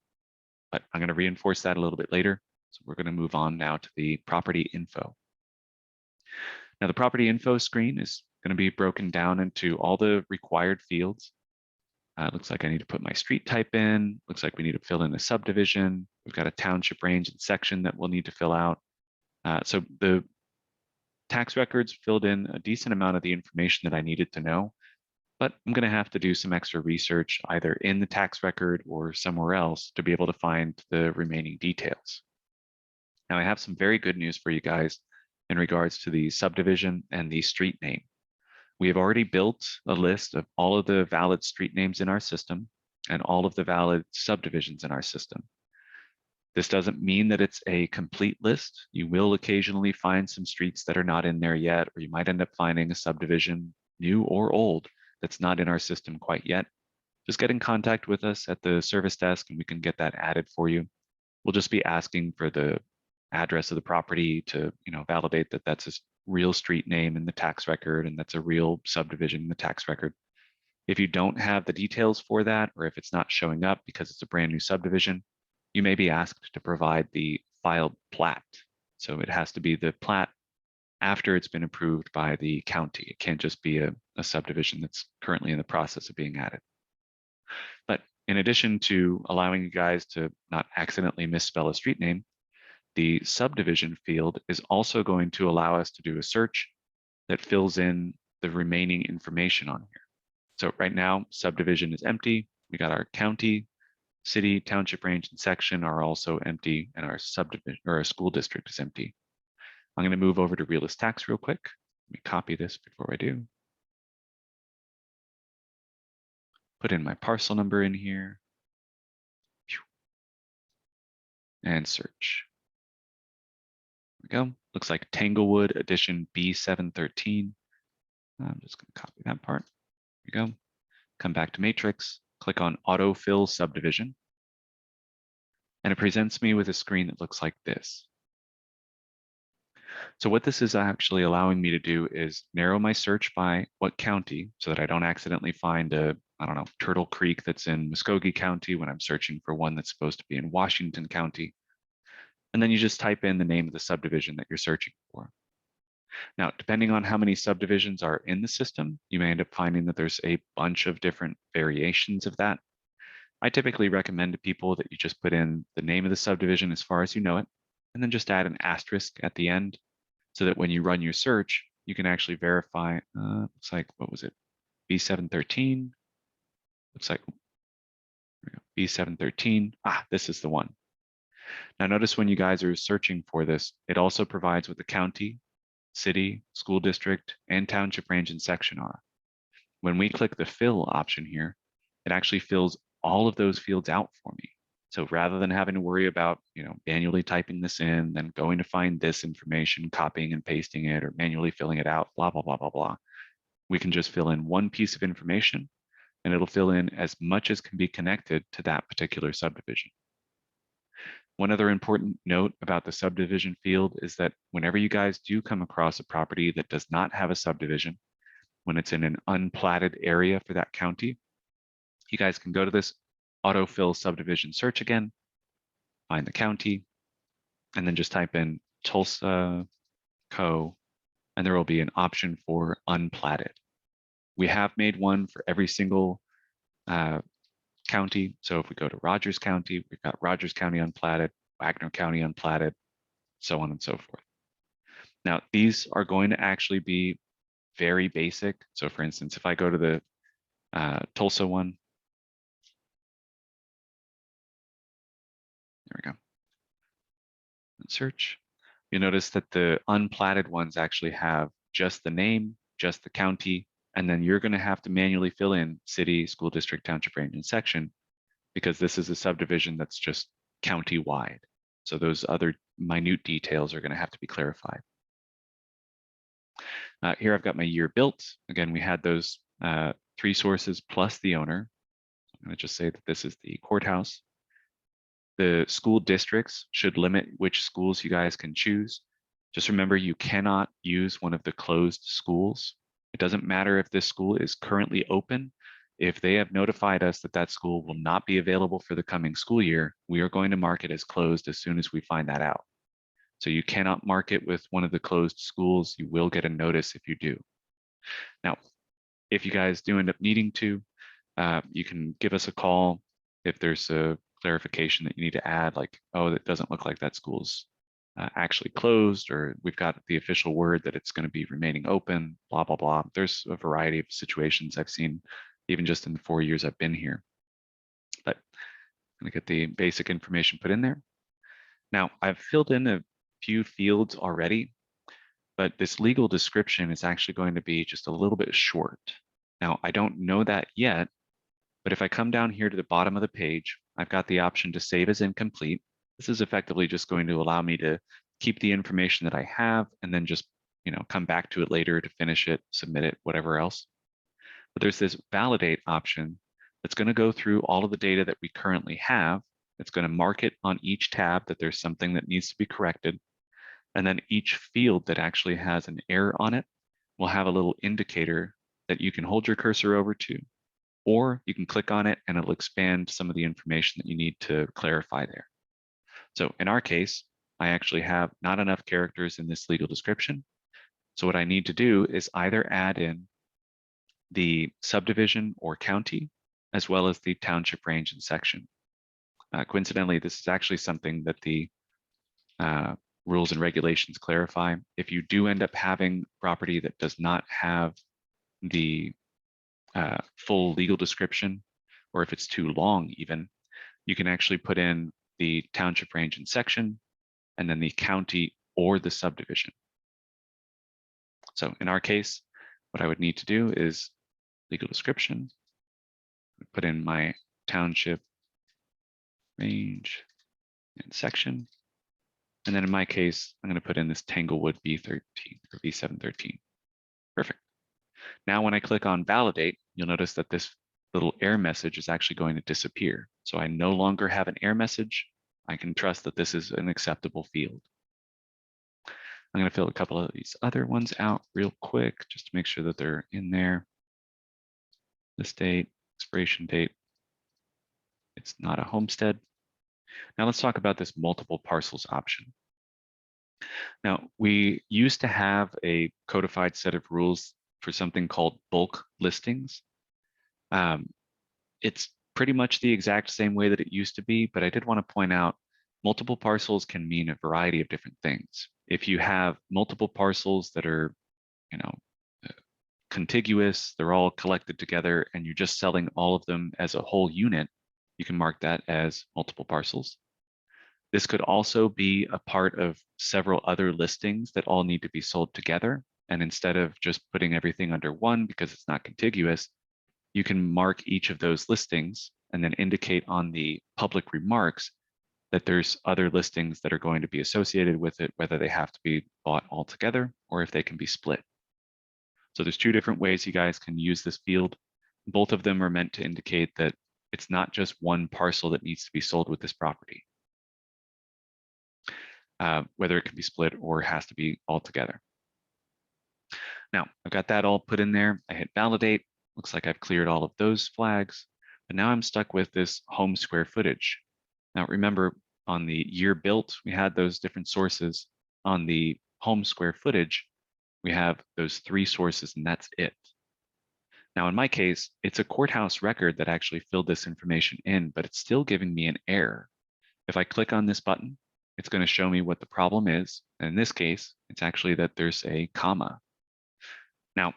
But I'm going to reinforce that a little bit later. So we're going to move on now to the property info. Now the property info screen is going to be broken down into all the required fields. Looks like I need to put my street type in. Looks like we need to fill in a subdivision. We've got a township range and section that we'll need to fill out. So the tax records filled in a decent amount of the information that I needed to know, but I'm going to have to do some extra research either in the tax record or somewhere else to be able to find the remaining details. Now I have some very good news for you guys in regards to the subdivision and the street name. We have already built a list of all of the valid street names in our system and all of the valid subdivisions in our system. This doesn't mean that it's a complete list. You will occasionally find some streets that are not in there yet, or you might end up finding a subdivision, new or old, that's not in our system quite yet. Just get in contact with us at the service desk and we can get that added for you. We'll just be asking for the address of the property to, validate that that's a real street name in the tax record and that's a real subdivision in the tax record. If you don't have the details for that, or if it's not showing up because it's a brand new subdivision, you may be asked to provide the filed plat. So it has to be the plat after it's been approved by the county. It can't just be a subdivision that's currently in the process of being added. But in addition to allowing you guys to not accidentally misspell a street name, the subdivision field is also going to allow us to do a search that fills in the remaining information on here. So right now, subdivision is empty. We got our county, city, township range, and section are also empty, and our subdivision or our school district is empty. I'm going to move over to realist tax real quick. Let me copy this before I do. Put in my parcel number in here. And search. There we go. Looks like Tanglewood edition B713. I'm just going to copy that part. There we go. Come back to matrix, click on autofill subdivision. And it presents me with a screen that looks like this. So what this is actually allowing me to do is narrow my search by what county so that I don't accidentally find Turtle Creek that's in Muskogee County when I'm searching for one that's supposed to be in Washington County. And then you just type in the name of the subdivision that you're searching for. Now, depending on how many subdivisions are in the system, you may end up finding that there's a bunch of different variations of that. I typically recommend to people that you just put in the name of the subdivision as far as you know it, and then just add an asterisk at the end so that when you run your search, you can actually verify, looks like, what was it? B713, looks like B713, this is the one. Now notice when you guys are searching for this, it also provides what the county, city, school district, and township range and section are. When we click the fill option here, it actually fills all of those fields out for me. So rather than having to worry about, manually typing this in, then going to find this information, copying and pasting it, or manually filling it out, blah, blah, blah, blah, blah, we can just fill in one piece of information and it'll fill in as much as can be connected to that particular subdivision. One other important note about the subdivision field is that whenever you guys do come across a property that does not have a subdivision, when it's in an unplatted area for that county, you guys can go to this autofill subdivision search again, find the county, and then just type in Tulsa Co, and there will be an option for unplatted. We have made one for every single county. So if we go to Rogers County, we've got Rogers County unplatted, Wagner County unplatted, so on and so forth. Now, these are going to actually be very basic. So for instance, if I go to the Tulsa one, there we go, and search, you'll notice that the unplatted ones actually have just the name, just the county, and then you're going to have to manually fill in city, school district, township range, and section, because this is a subdivision that's just county-wide. So those other minute details are going to have to be clarified. Here I've got my year built. Again, we had those 3 sources plus the owner. I'm going to just say that this is the courthouse. The school districts should limit which schools you guys can choose. Just remember, you cannot use one of the closed schools. It doesn't matter if this school is currently open. If they have notified us that that school will not be available for the coming school year, we are going to mark it as closed as soon as we find that out. So you cannot mark it with one of the closed schools. You will get a notice if you do. Now, if you guys do end up needing to, you can give us a call if there's a clarification that you need to add, like, oh, that doesn't look like that school's actually closed, or we've got the official word that it's going to be remaining open, blah, blah, blah. There's a variety of situations I've seen, even just in the 4 years I've been here. But I'm going to get the basic information put in there. Now, I've filled in a few fields already, but this legal description is actually going to be just a little bit short. Now, I don't know that yet, but if I come down here to the bottom of the page, I've got the option to save as incomplete. This is effectively just going to allow me to keep the information that I have and then just, come back to it later to finish it, submit it, whatever else. But there's this validate option that's going to go through all of the data that we currently have. It's going to mark it on each tab that there's something that needs to be corrected. And then each field that actually has an error on it will have a little indicator that you can hold your cursor over to, or you can click on it and it'll expand some of the information that you need to clarify there. So in our case, I actually have not enough characters in this legal description. So what I need to do is either add in the subdivision or county, as well as the township range and section. Coincidentally, this is actually something that the rules and regulations clarify. If you do end up having property that does not have the full legal description, or if it's too long even, you can actually put in the township range and section, and then the county or the subdivision. So in our case, what I would need to do is legal description, put in my township range and section. And then in my case, I'm going to put in this Tanglewood B13 or B713. Perfect. Now, when I click on validate, you'll notice that this little error message is actually going to disappear. So I no longer have an error message. I can trust that this is an acceptable field. I'm going to fill a couple of these other ones out real quick, just to make sure that they're in there. This date, expiration date. It's not a homestead. Now let's talk about this multiple parcels option. Now, we used to have a codified set of rules for something called bulk listings. It's pretty much the exact same way that it used to be, but I did want to point out multiple parcels can mean a variety of different things. If you have multiple parcels that are, contiguous, they're all collected together, and you're just selling all of them as a whole unit, you can mark that as multiple parcels. This could also be a part of several other listings that all need to be sold together. And instead of just putting everything under one because it's not contiguous, you can mark each of those listings and then indicate on the public remarks that there's other listings that are going to be associated with it, whether they have to be bought all together or if they can be split. So there's 2 different ways you guys can use this field. Both of them are meant to indicate that it's not just one parcel that needs to be sold with this property, whether it can be split or has to be all together. Now, I've got that all put in there. I hit validate. Looks like I've cleared all of those flags, but now I'm stuck with this home square footage. Now, remember, on the year built, we had those different sources. On the home square footage, we have those 3 sources, and that's it. Now, in my case, it's a courthouse record that actually filled this information in, but it's still giving me an error. If I click on this button, it's going to show me what the problem is. And in this case, it's actually that there's a comma. Now,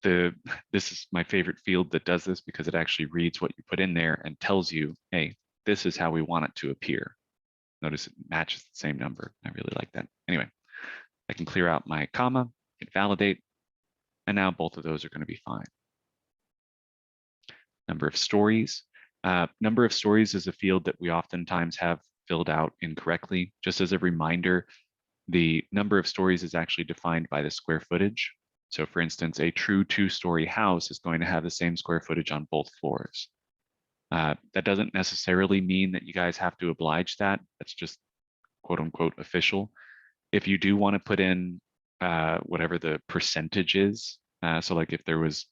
this is my favorite field that does this because it actually reads what you put in there and tells you, hey, this is how we want it to appear. Notice it matches the same number. I really like that. Anyway, I can clear out my comma, hit validate, and now both of those are going to be fine. Number of stories. Number of stories is a field that we oftentimes have filled out incorrectly. Just as a reminder, the number of stories is actually defined by the square footage. So for instance, a true 2-story house is going to have the same square footage on both floors. That doesn't necessarily mean that you guys have to oblige that. That's just quote unquote official. If you do want to put in whatever the percentage is, so like if there was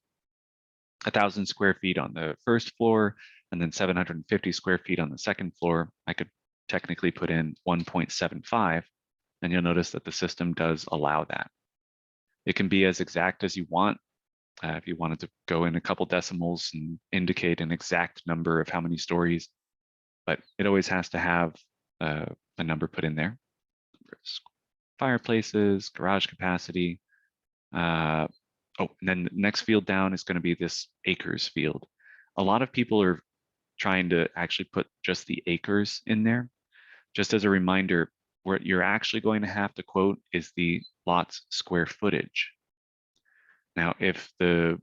1,000 square feet on the first floor and then 750 square feet on the second floor, I could technically put in 1.75, and you'll notice that the system does allow that. It can be as exact as you want. If you wanted to go in a couple decimals and indicate an exact number of how many stories, but it always has to have a number put in there. Fireplaces, garage capacity. Oh, and then the next field down is going to be this acres field. A lot of people are trying to actually put just the acres in there. Just as a reminder, what you're actually going to have to quote is the lot's square footage. Now, if the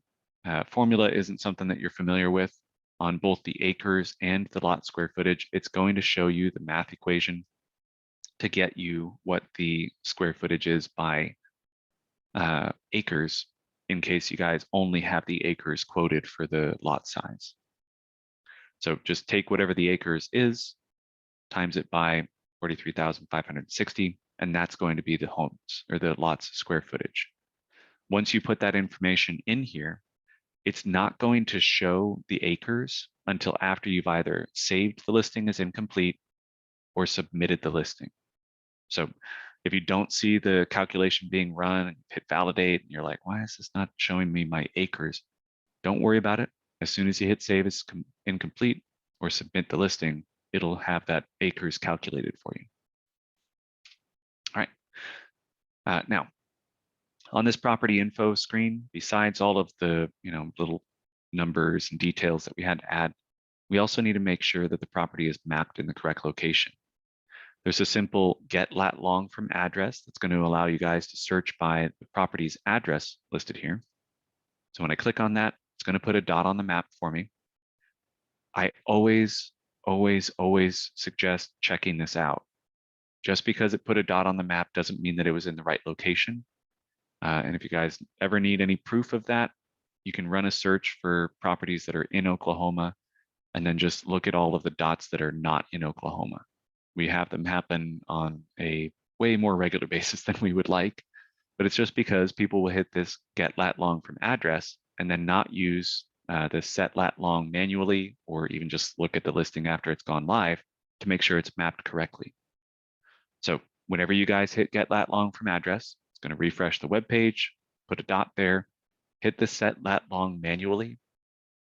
formula isn't something that you're familiar with, on both the acres and the lot square footage, it's going to show you the math equation to get you what the square footage is by acres, in case you guys only have the acres quoted for the lot size. So just take whatever the acres is, times it by 43,560, and that's going to be the homes or the lot's square footage. Once you put that information in here, it's not going to show the acres until after you've either saved the listing as incomplete or submitted the listing. So if you don't see the calculation being run and hit validate and you're like, why is this not showing me my acres? Don't worry about it. As soon as you hit save as incomplete or submit the listing, it'll have that acres calculated for you. All right. Now, on this property info screen, besides all of the little numbers and details that we had to add, we also need to make sure that the property is mapped in the correct location. There's a simple get lat long from address that's going to allow you guys to search by the property's address listed here. So when I click on that, it's going to put a dot on the map for me. I always suggest checking this out. Just because it put a dot on the map doesn't mean that it was in the right location. And if you guys ever need any proof of that, you can run a search for properties that are in Oklahoma and then just look at all of the dots that are not in Oklahoma. We have them happen on a way more regular basis than we would like, but it's just because people will hit this get lat long from address and then not use the set lat long manually, or even just look at the listing after it's gone live to make sure it's mapped correctly. So whenever you guys hit get lat long from address, it's going to refresh the web page, put a dot there, hit the set lat long manually,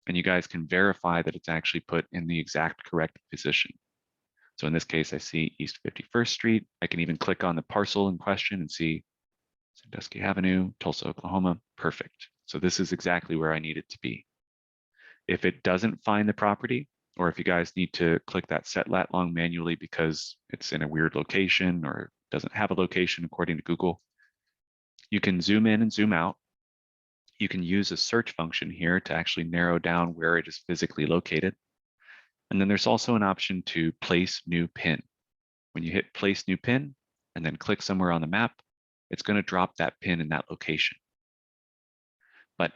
and you guys can verify that it's actually put in the exact correct position. So in this case, I see East 51st Street. I can even click on the parcel in question and see Sandusky Avenue, Tulsa, Oklahoma. Perfect. So this is exactly where I need it to be. If it doesn't find the property, or if you guys need to click that set lat long manually because it's in a weird location or doesn't have a location according to Google, you can zoom in and zoom out. You can use a search function here to actually narrow down where it is physically located. And then there's also an option to place new pin. When you hit place new pin and then click somewhere on the map, it's going to drop that pin in that location. But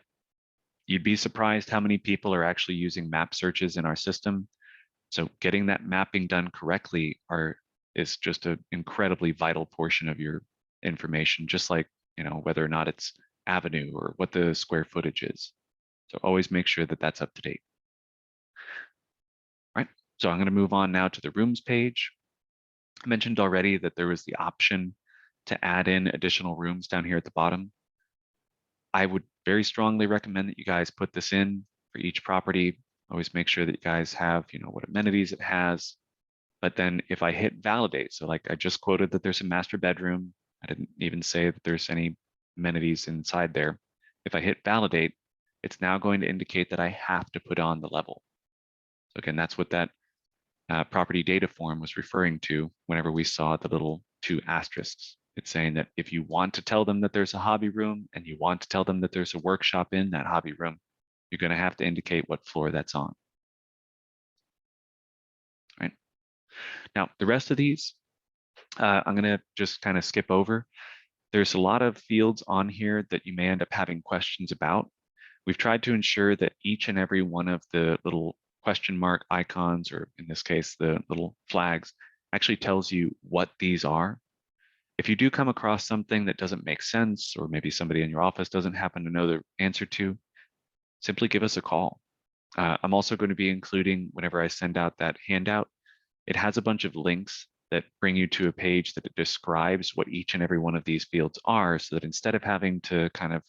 you'd be surprised how many people are actually using map searches in our system. So getting that mapping done correctly is just an incredibly vital portion of your information, just like whether or not it's avenue or what the square footage is. So always make sure that that's up to date. All right, so I'm going to move on now to the rooms page. I mentioned already that there was the option to add in additional rooms down here at the bottom. I would very strongly recommend that you guys put this in for each property. Always make sure that you guys have, what amenities it has. But then if I hit validate, so like I just quoted that there's a master bedroom. I didn't even say that there's any amenities inside there. If I hit validate, it's now going to indicate that I have to put on the level. So again, that's what that property data form was referring to whenever we saw the little 2 asterisks. It's saying that if you want to tell them that there's a hobby room and you want to tell them that there's a workshop in that hobby room, you're going to have to indicate what floor that's on. All right. Now, the rest of these, I'm going to just kind of skip over. There's a lot of fields on here that you may end up having questions about. We've tried to ensure that each and every one of the little question mark icons, or in this case, the little flags, actually tells you what these are. If you do come across something that doesn't make sense, or maybe somebody in your office doesn't happen to know the answer to, simply give us a call. I'm also going to be including, whenever I send out that handout, it has a bunch of links that bring you to a page that it describes what each and every one of these fields are, so that instead of having to kind of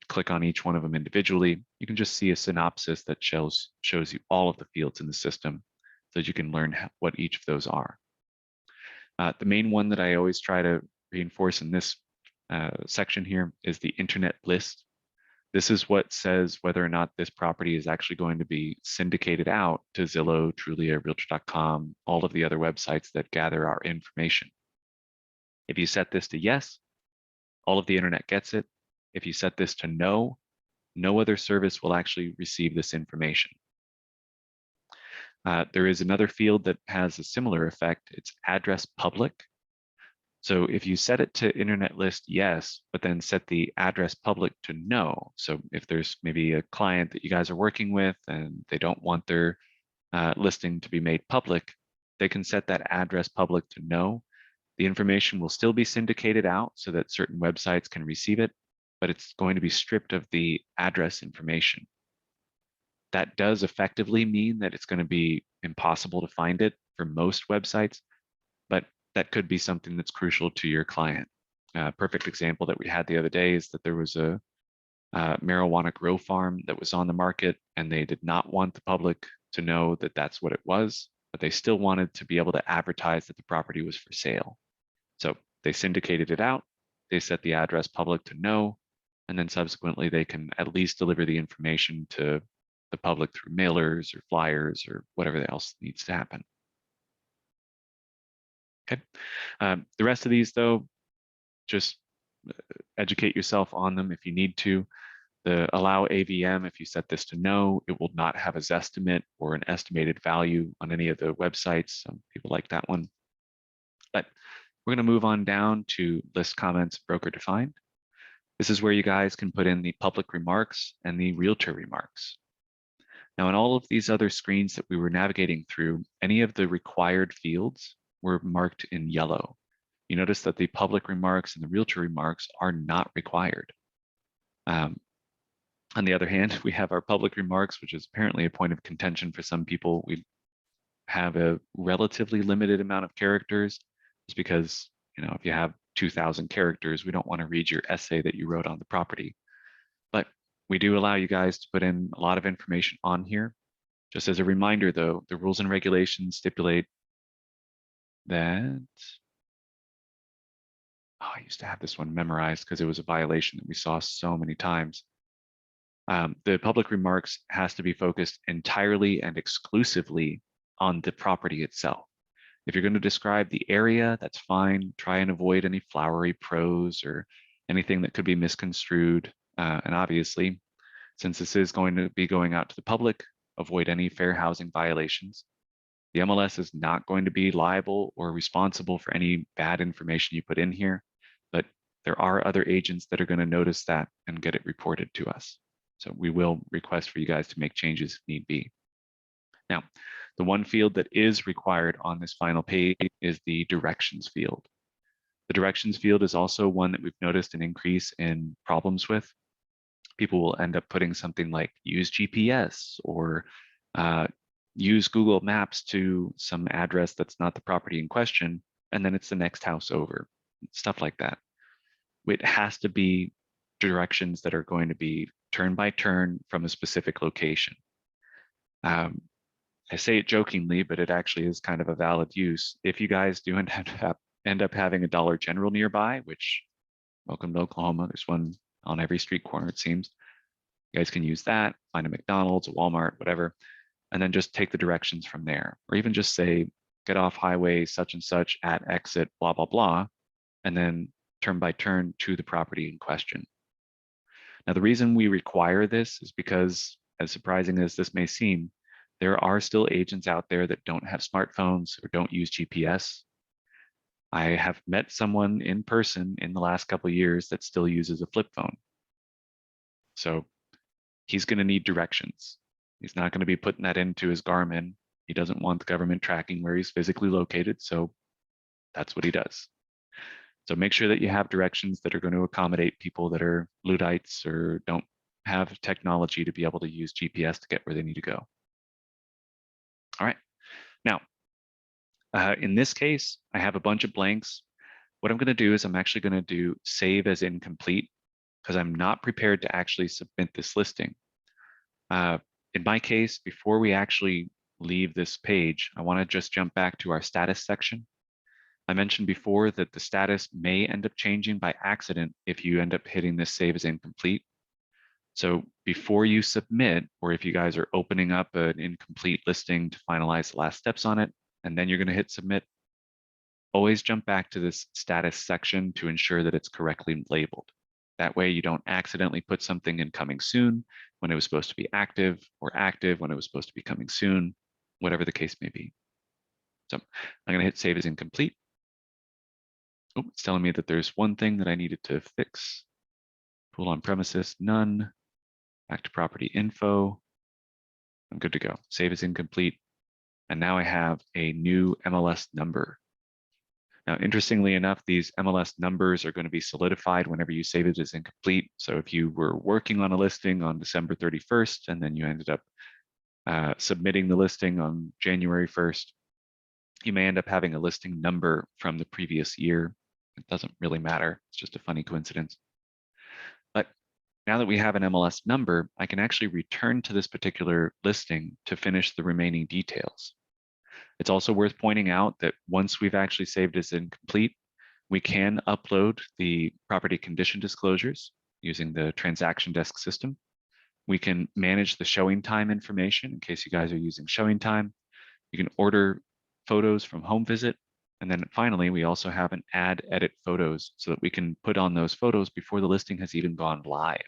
click on each one of them individually, you can just see a synopsis that shows you all of the fields in the system so that you can learn what each of those are. The main one that I always try to reinforce in this section here is the internet list. This is what says whether or not this property is actually going to be syndicated out to Zillow, Trulia, Realtor.com, all of the other websites that gather our information. If you set this to yes, all of the internet gets it. If you set this to no, no other service will actually receive this information. There is another field that has a similar effect. It's address public. So if you set it to internet list yes, but then set the address public to no. So if there's maybe a client that you guys are working with and they don't want their listing to be made public, they can set that address public to no. The information will still be syndicated out so that certain websites can receive it, but it's going to be stripped of the address information. That does effectively mean that it's going to be impossible to find it for most websites, but that could be something that's crucial to your client. Perfect example that we had the other day is that there was a marijuana grow farm that was on the market, and they did not want the public to know that that's what it was, but they still wanted to be able to advertise that the property was for sale. So they syndicated it out, they set the address public to no, and then subsequently they can at least deliver the information to the public through mailers or flyers or whatever else needs to happen. Okay. The rest of these, though, just educate yourself on them if you need to. The allow AVM, if you set this to no, it will not have a Zestimate or an estimated value on any of the websites. Some people like that one. But we're going to move on down to list comments broker defined. This is where you guys can put in the public remarks and the realtor remarks. Now, in all of these other screens that we were navigating through, any of the required fields were marked in yellow. You notice that the public remarks and the realtor remarks are not required. On the other hand, we have our public remarks, which is apparently a point of contention for some people. We have a relatively limited amount of characters, just because, you know, if you have 2,000 characters, we don't want to read your essay that you wrote on the property. But we do allow you guys to put in a lot of information on here. Just as a reminder, though, the rules and regulations stipulate that, I used to have this one memorized because it was a violation that we saw so many times. The public remarks has to be focused entirely and exclusively on the property itself. If you're going to describe the area, that's fine. Try and avoid any flowery prose or anything that could be misconstrued. And obviously, since this is going to be going out to the public, avoid any fair housing violations. The MLS is not going to be liable or responsible for any bad information you put in here, but there are other agents that are going to notice that and get it reported to us. So we will request for you guys to make changes if need be. Now, the one field that is required on this final page is the directions field. The directions field is also one that we've noticed an increase in problems with. People will end up putting something like use GPS or use Google Maps to some address that's not the property in question, and then it's the next house over, stuff like that. It has to be directions that are going to be turn by turn from a specific location. I say it jokingly, but it actually is kind of a valid use. If you guys do end up having a Dollar General nearby, which, welcome to Oklahoma, there's one on every street corner, it seems. You guys can use that, find a McDonald's, a Walmart, whatever, and then just take the directions from there. Or even just say, get off highway such and such at exit, blah, blah, blah, and then turn by turn to the property in question. Now, the reason we require this is because, as surprising as this may seem, there are still agents out there that don't have smartphones or don't use GPS. I have met someone in person in the last couple of years that still uses a flip phone. So he's going to need directions. He's not going to be putting that into his Garmin. He doesn't want the government tracking where he's physically located. So that's what he does. So make sure that you have directions that are going to accommodate people that are Luddites or don't have technology to be able to use GPS to get where they need to go. All right. Now, in this case, I have a bunch of blanks. What I'm going to do is I'm actually going to do save as incomplete because I'm not prepared to actually submit this listing. In my case, before we actually leave this page, I want to just jump back to our status section. I mentioned before that the status may end up changing by accident if you end up hitting this save as incomplete. So before you submit, or if you guys are opening up an incomplete listing to finalize the last steps on it, and then you're going to hit submit, always jump back to this status section to ensure that it's correctly labeled. That way you don't accidentally put something in coming soon when it was supposed to be active, or active when it was supposed to be coming soon, whatever the case may be. So I'm going to hit save as incomplete. Oh, it's telling me that there's one thing that I needed to fix. Pool on premises, none. Back to property info. I'm good to go. Save as incomplete. And now I have a new MLS number. Now, interestingly enough, these MLS numbers are going to be solidified whenever you save it as incomplete. So if you were working on a listing on December 31st, and then you ended up submitting the listing on January 1st, you may end up having a listing number from the previous year. It doesn't really matter. It's just a funny coincidence. But now that we have an MLS number, I can actually return to this particular listing to finish the remaining details. It's also worth pointing out that once we've actually saved as incomplete, we can upload the property condition disclosures using the transaction desk system. We can manage the showing time information in case you guys are using showing time. You can order photos from home visit. And then finally, we also have an add edit photos so that we can put on those photos before the listing has even gone live.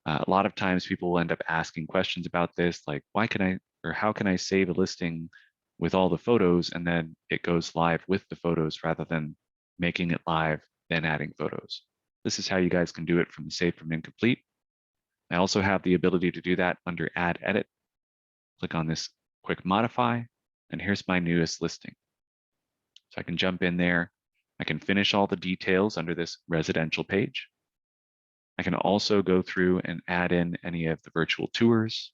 A lot of times people will end up asking questions about this, like why can I, or how can I save a listing with all the photos and then it goes live with the photos rather than making it live, then adding photos. This is how you guys can do it from the save from incomplete. I also have the ability to do that under add edit. Click on this quick modify, and here's my newest listing. So I can jump in there. I can finish all the details under this residential page. I can also go through and add in any of the virtual tours.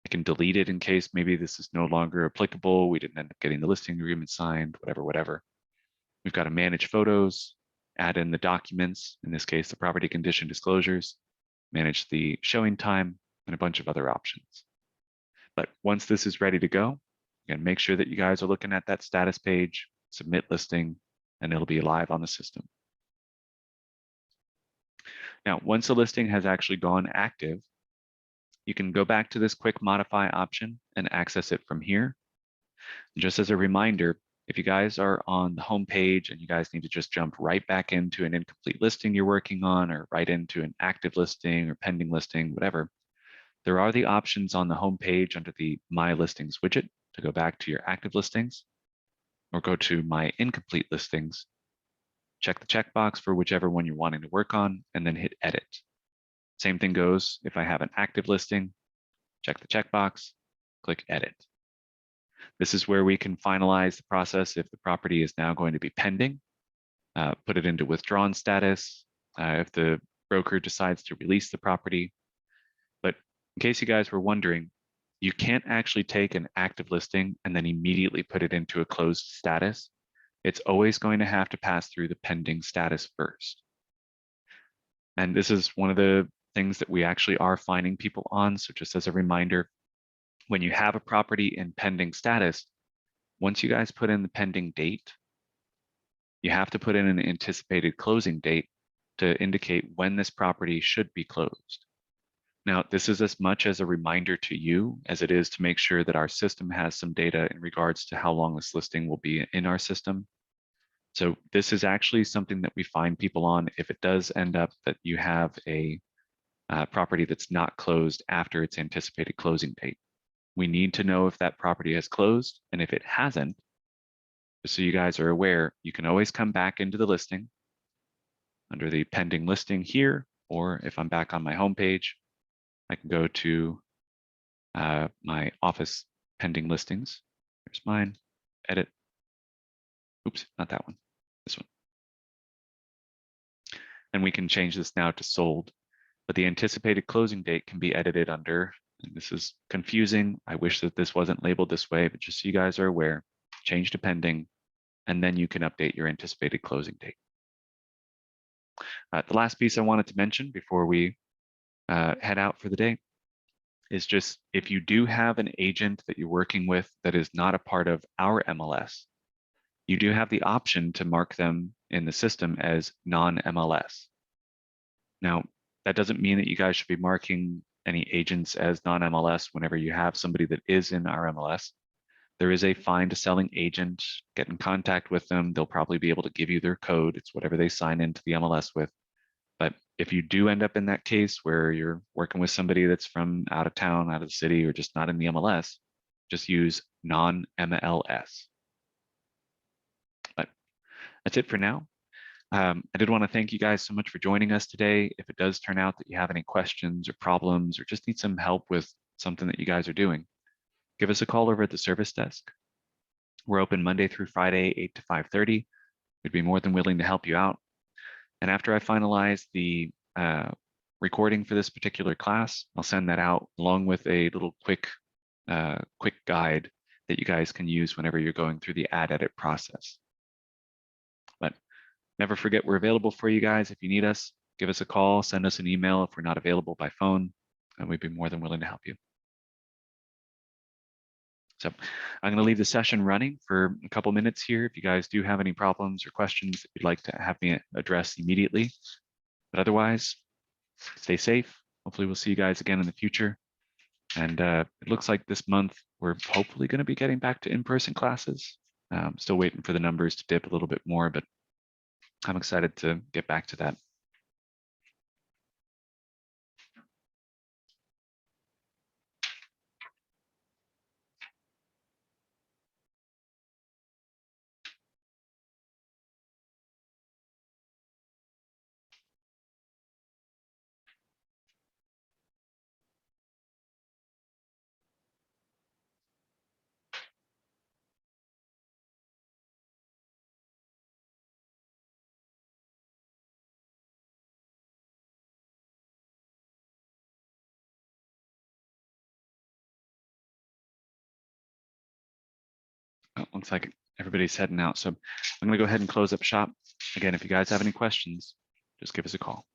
I can delete it in case maybe this is no longer applicable. We didn't end up getting the listing agreement signed, whatever. We've got to manage photos, add in the documents, in this case, the property condition disclosures, manage the showing time, and a bunch of other options. But once this is ready to go, again, make sure that you guys are looking at that status page, submit listing, and it'll be live on the system. Now, once the listing has actually gone active, you can go back to this quick modify option and access it from here. And just as a reminder, if you guys are on the home page and you guys need to just jump right back into an incomplete listing you're working on, or right into an active listing or pending listing, whatever, there are the options on the home page under the My Listings widget to go back to your active listings, or go to My Incomplete Listings, check the checkbox for whichever one you're wanting to work on, and then hit Edit. Same thing goes if I have an active listing, check the checkbox, click Edit. This is where we can finalize the process if the property is now going to be pending, put it into withdrawn status, if the broker decides to release the property. But in case you guys were wondering, you can't actually take an active listing and then immediately put it into a closed status. It's always going to have to pass through the pending status first. And this is one of the things that we actually are finding people on. So just as a reminder, when you have a property in pending status, once you guys put in the pending date, you have to put in an anticipated closing date to indicate when this property should be closed. Now, this is as much as a reminder to you as it is to make sure that our system has some data in regards to how long this listing will be in our system. So this is actually something that we find people on if it does end up that you have a property that's not closed after its anticipated closing date. We need to know if that property has closed, and if it hasn't, Just so you guys are aware, you can always come back into the listing under the pending listing here, or if I'm back on my home page, I can go to my office pending listings. Here's mine, edit. Oops, not that one, this one. And we can change this now to sold, but the anticipated closing date can be edited under, and this is confusing. I wish that this wasn't labeled this way, but just so you guys are aware, change to pending, and then you can update your anticipated closing date. The last piece I wanted to mention before we head out for the day is just if you do have an agent that you're working with that is not a part of our MLS, you do have the option to mark them in the system as non-MLS. Now, that doesn't mean that you guys should be marking any agents as non-MLS whenever you have somebody that is in our MLS. There is a find a selling agent. Get in contact with them. They'll probably be able to give you their code. It's whatever they sign into the MLS with. But if you do end up in that case where you're working with somebody that's from out of town, out of the city, or just not in the MLS, just use non-MLS. But that's it for now. I did want to thank you guys so much for joining us today. If it does turn out that you have any questions or problems or just need some help with something that you guys are doing, give us a call over at the service desk. We're open Monday through Friday, 8 to 5:30. We'd be more than willing to help you out. And after I finalize the recording for this particular class, I'll send that out along with a little quick guide that you guys can use whenever you're going through the ad edit process. But never forget, we're available for you guys. If you need us, give us a call, send us an email if we're not available by phone, and we'd be more than willing to help you. So I'm going to leave the session running for a couple minutes here. If you guys do have any problems or questions that you'd like to have me address immediately, but otherwise, stay safe. Hopefully we'll see you guys again in the future. And it looks like this month, we're hopefully going to be getting back to in-person classes. Still waiting for the numbers to dip a little bit more, but I'm excited to get back to that. Oh, looks like everybody's heading out. So I'm going to go ahead and close up shop. Again, if you guys have any questions, just give us a call.